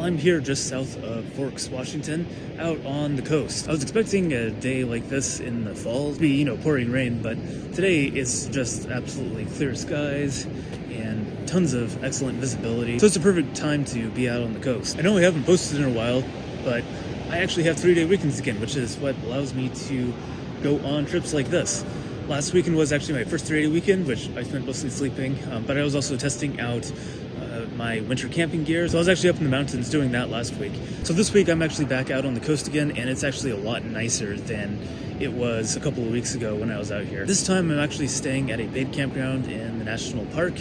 I'm here just south of Forks, Washington, out on the coast. I was expecting a day like this in the fall to be, pouring rain, but today it's just absolutely clear skies and tons of excellent visibility. So it's a perfect time to be out on the coast. I know I haven't posted in a while, but I actually have 3-day weekends again, which is what allows me to go on trips like this. Last weekend was actually my first 3-day weekend, which I spent mostly sleeping, but I was also testing out my winter camping gear. So I was actually up in the mountains doing that last week. So this week I'm actually back out on the coast again, and it's actually a lot nicer than it was a couple of weeks ago when I was out here. This time I'm actually staying at a paid campground in the national park.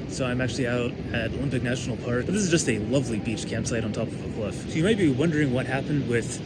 So I'm actually out at Olympic National Park. But this is just a lovely beach campsite on top of a cliff. So you might be wondering what happened with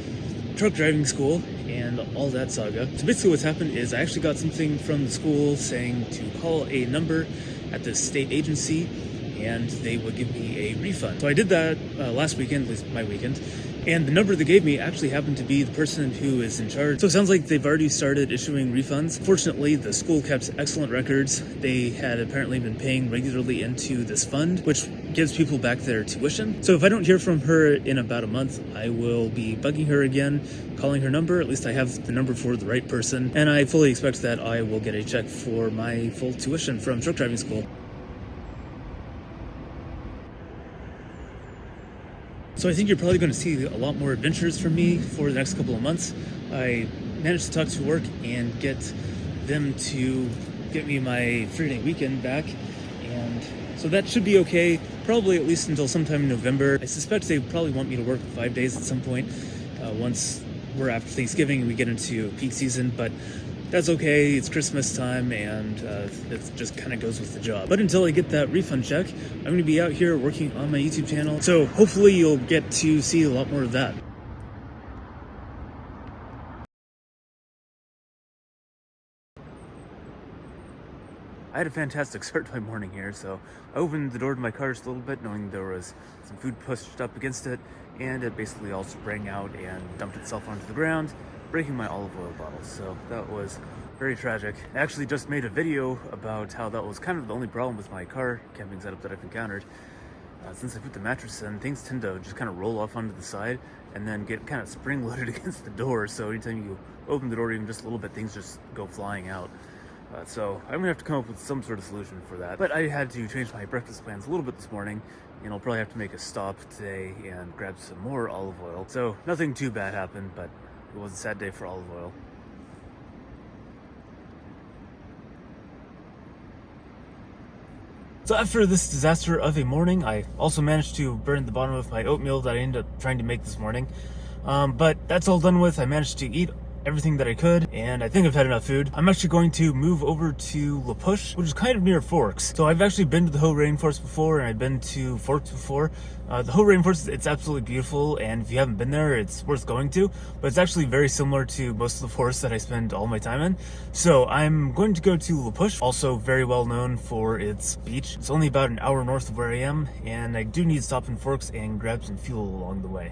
truck driving school and all that saga. So basically what's happened is I actually got something from the school saying to call a number at the state agency and they would give me a refund. So I did that last weekend, at least my weekend, and the number they gave me actually happened to be the person who is in charge. So it sounds like they've already started issuing refunds. Fortunately, the school kept excellent records. They had apparently been paying regularly into this fund, which gives people back their tuition. So if I don't hear from her in about a month, I will be bugging her again, calling her number. At least I have the number for the right person, and I fully expect that I will get a check for my full tuition from truck driving school. So I think you're probably going to see a lot more adventures from me for the next couple of months. I managed to talk to work and get them to get me my 3-day weekend back, and so that should be okay, probably at least until sometime in November. I suspect they probably want me to work 5 days at some point once we're after Thanksgiving and we get into peak season, but that's okay. It's Christmas time, and it just kind of goes with the job. But until I get that refund check, I'm going to be out here working on my YouTube channel. So hopefully you'll get to see a lot more of that. I had a fantastic start to my morning here, so I opened the door to my car just a little bit, knowing there was some food pushed up against it, and it basically all sprang out and dumped itself onto the ground, breaking my olive oil bottles. So that was very tragic. I actually just made a video about how that was kind of the only problem with my car camping setup that I've encountered. Since I put the mattress in, things tend to just kind of roll off onto the side and then get kind of spring-loaded against the door. So anytime you open the door even just a little bit, things just go flying out. So I'm gonna have to come up with some sort of solution for that. But I had to change my breakfast plans a little bit this morning, and I'll probably have to make a stop today and grab some more olive oil. So nothing too bad happened, but it was a sad day for olive oil. So after this disaster of a morning, I also managed to burn the bottom of my oatmeal that I ended up trying to make this morning. But that's all done with. I managed to eat everything that I could, and I think I've had enough food. I'm actually going to move over to La Push, which is kind of near Forks. So I've actually been to the Hoh Rainforest before, and I've been to Forks before. The Hoh Rainforest, it's absolutely beautiful, and if you haven't been there, it's worth going to, but it's actually very similar to most of the forests that I spend all my time in. So I'm going to go to La Push, also very well known for its beach. It's only about an hour north of where I am, and I do need to stop in Forks and grab some fuel along the way.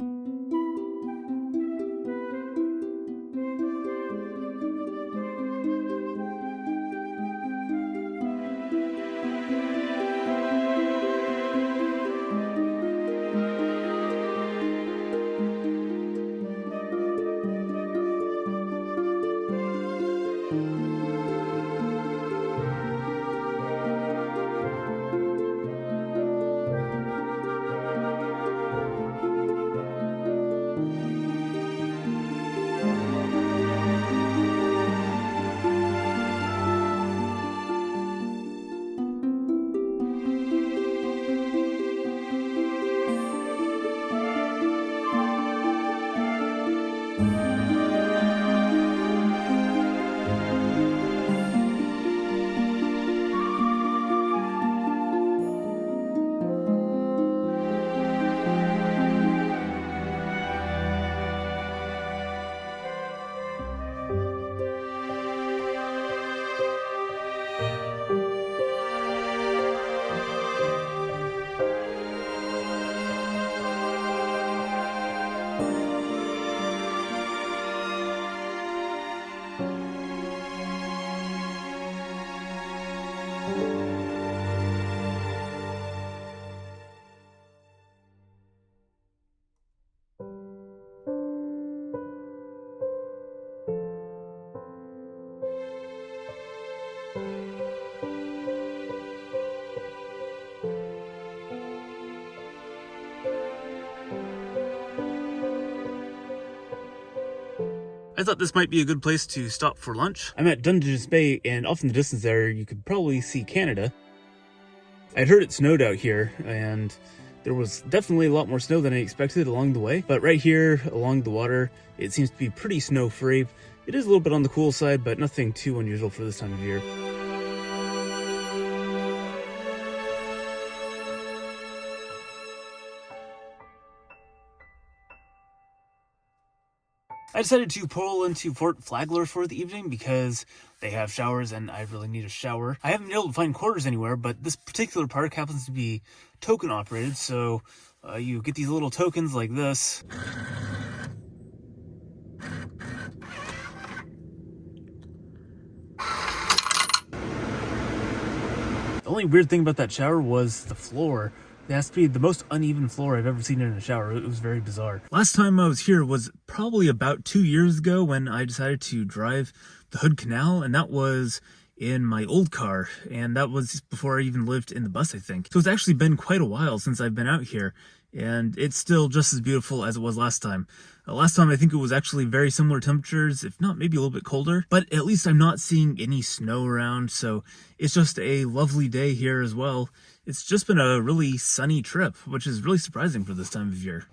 I thought this might be a good place to stop for lunch. I'm at Dungeness Bay, and off in the distance there, you could probably see Canada. I'd heard it snowed out here, and there was definitely a lot more snow than I expected along the way. But right here, along the water, it seems to be pretty snow-free. It is a little bit on the cool side, but nothing too unusual for this time of year. I decided to pull into Fort Flagler for the evening because they have showers and I really need a shower. I haven't been able to find quarters anywhere, but this particular park happens to be token operated, so you get these little tokens like this. The only weird thing about that shower was the floor. It has to be the most uneven floor I've ever seen in a shower. It was very bizarre. Last time I was here was probably about 2 years ago when I decided to drive the Hood Canal, and that was in my old car, and that was before I even lived in the bus, I think. So it's actually been quite a while since I've been out here, and it's still just as beautiful as it was last time. Last time I think it was actually very similar temperatures, if not maybe a little bit colder, but at least I'm not seeing any snow around, so it's just a lovely day here as well. It's just been a really sunny trip, which is really surprising for this time of year.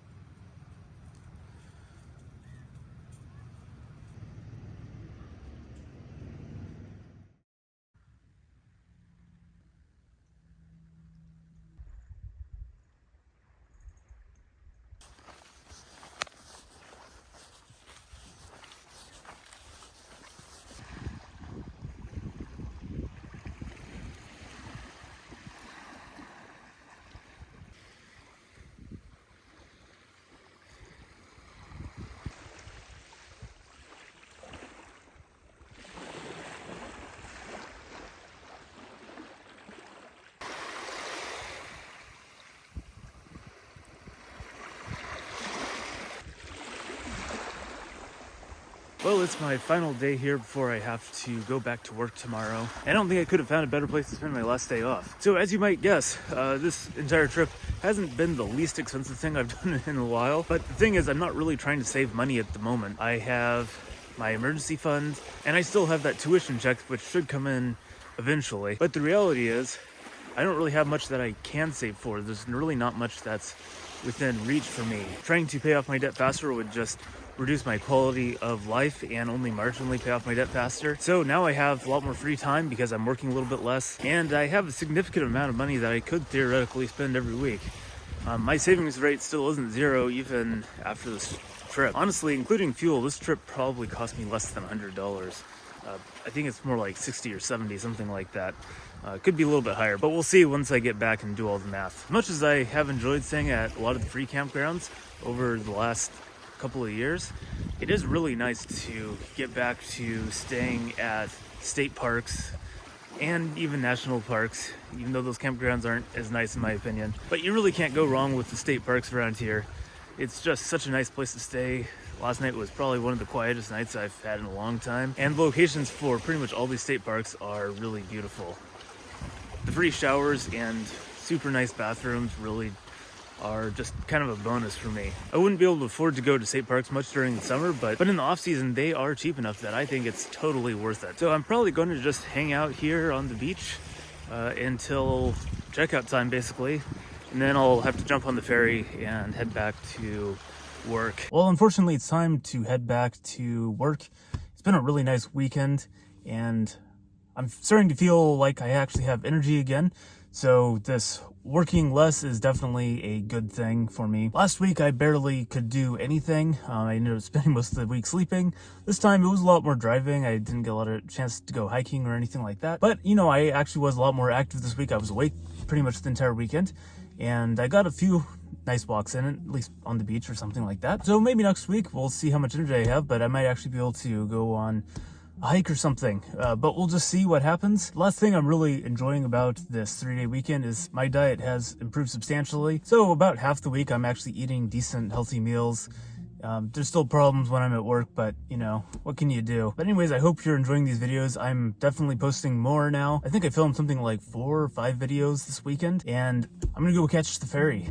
Well, it's my final day here before I have to go back to work tomorrow. I don't think I could have found a better place to spend my last day off. So as you might guess, this entire trip hasn't been the least expensive thing I've done in a while. But the thing is, I'm not really trying to save money at the moment. I have my emergency fund, and I still have that tuition check, which should come in eventually. But the reality is, I don't really have much that I can save for. There's really not much that's within reach for me. Trying to pay off my debt faster would just reduce my quality of life and only marginally pay off my debt faster. So now I have a lot more free time because I'm working a little bit less, and I have a significant amount of money that I could theoretically spend every week. My savings rate still isn't zero even after this trip. Honestly, including fuel, this trip probably cost me less than $100. I think it's more like 60 or 70, something like that. Could be a little bit higher, but we'll see once I get back and do all the math. Much as I have enjoyed staying at a lot of the free campgrounds over the last couple of years, it is really nice to get back to staying at state parks and even national parks, even though those campgrounds aren't as nice in my opinion. But you really can't go wrong with the state parks around here. It's just such a nice place to stay. Last night was probably one of the quietest nights I've had in a long time, and the locations for pretty much all these state parks are really beautiful. The free showers and super nice bathrooms really are just kind of a bonus for me. I wouldn't be able to afford to go to state parks much during the summer, but in the off season they are cheap enough that I think it's totally worth it. So I'm probably going to just hang out here on the beach until checkout time basically, and then I'll have to jump on the ferry and head back to work. Well, unfortunately it's time to head back to work. It's been a really nice weekend and I'm starting to feel like I actually have energy again. So this working less is definitely a good thing for me. Last week I barely could do anything. I ended up spending most of the week sleeping. This time it was a lot more driving. I didn't get a lot of chance to go hiking or anything like that. But you know, I actually was a lot more active this week. I was awake pretty much the entire weekend, and I got a few nice walks in, at least on the beach or something like that. So maybe next week we'll see how much energy I have, but I might actually be able to go on a hike or something, but we'll just see what happens. The last thing I'm really enjoying about this 3-day weekend is my diet has improved substantially. So about half the week I'm actually eating decent, healthy meals. There's still problems when I'm at work, but you know, what can you do? But anyways, I hope you're enjoying these videos. I'm definitely posting more now. I think I filmed something like 4 or 5 videos this weekend, and I'm gonna go catch the ferry.